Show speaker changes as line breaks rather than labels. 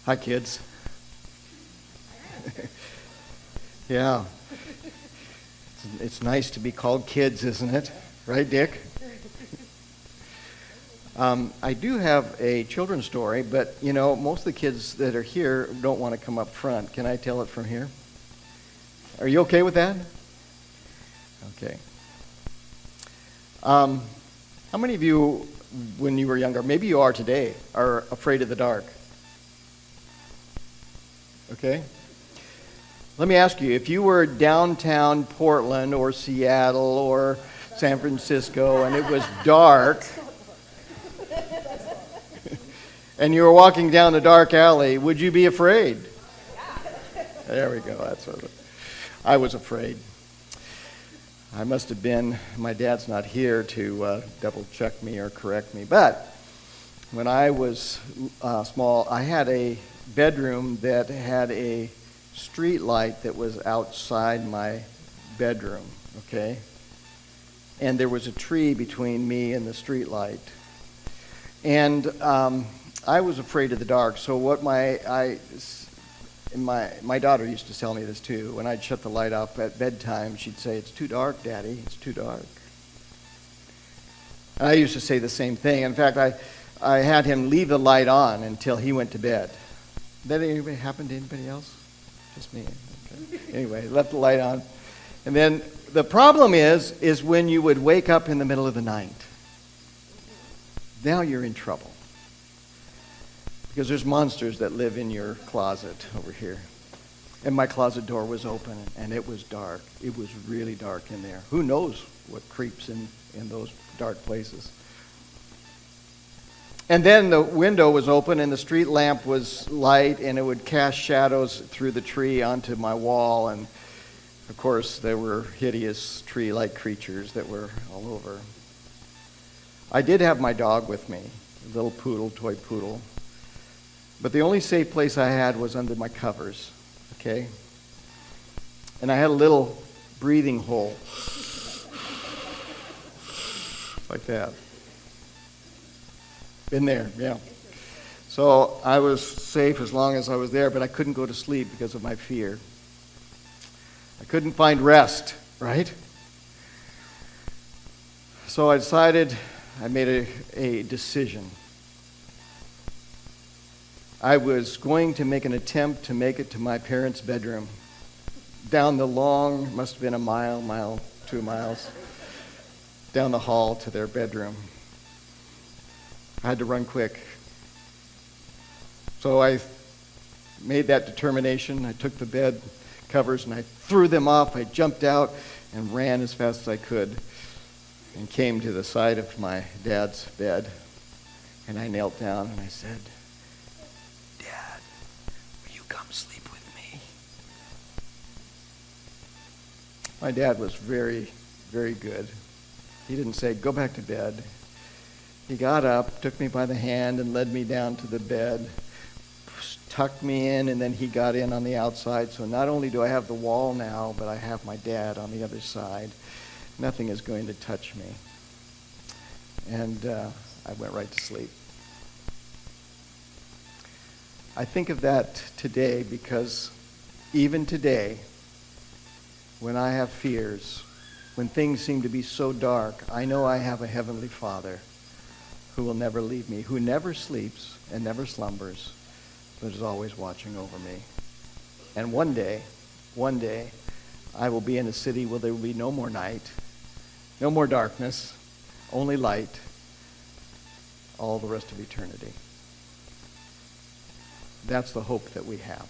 Hi, kids. Yeah. It's nice to be called kids, isn't it? Right, Dick? I do have a children's story, but, most of the kids that are here don't want to come up front. Can I tell it from here? Are you okay with that? Okay. How many of you, when you were younger, maybe you are today, are afraid of the dark? Okay? Let me ask you, if you were downtown Portland or Seattle or San Francisco and it was dark and you were walking down a dark alley, would you be afraid? There we go. That's what I was afraid. I must have been, my dad's not here to double check me or correct me, but when I was small, I had a bedroom that had a street light that was outside my bedroom, okay? And there was a tree between me and the street light. And I was afraid of the dark, so what my daughter used to tell me this too. When I'd shut the light off at bedtime, she'd say, "It's too dark, Daddy, it's too dark." And I used to say the same thing. In fact, I had him leave the light on until he went to bed. Did that happen to anybody else? Just me. Okay. Anyway, left the light on. And then the problem is when you would wake up in the middle of the night. Now you're in trouble. Because there's monsters that live in your closet over here. And my closet door was open, and it was dark. It was really dark in there. Who knows what creeps in those dark places? And then the window was open, and the street lamp was light, and it would cast shadows through the tree onto my wall. And, of course, there were hideous tree-like creatures that were all over. I did have my dog with me, a little poodle, toy poodle. But the only safe place I had was under my covers, okay? And I had a little breathing hole, like that. Been there, yeah. So I was safe as long as I was there, but I couldn't go to sleep because of my fear. I couldn't find rest, right? So I decided, I made a decision. I was going to make an attempt to make it to my parents' bedroom. Down the long, must have been a mile, 2 miles, down the hall to their bedroom. I had to run quick. So I made that determination. I took the bed covers and I threw them off. I jumped out and ran as fast as I could and came to the side of my dad's bed. And I knelt down and I said, "Dad, will you come sleep with me?" My dad was very, very good. He didn't say, "Go back to bed." He got up, took me by the hand, and led me down to the bed, tucked me in, and then he got in on the outside. So not only do I have the wall now, but I have my dad on the other side. Nothing is going to touch me. And I went right to sleep. I think of that today because even today, when I have fears, when things seem to be so dark, I know I have a Heavenly Father who will never leave me, who never sleeps and never slumbers, but is always watching over me. And one day, I will be in a city where there will be no more night, no more darkness, only light, all the rest of eternity. That's the hope that we have.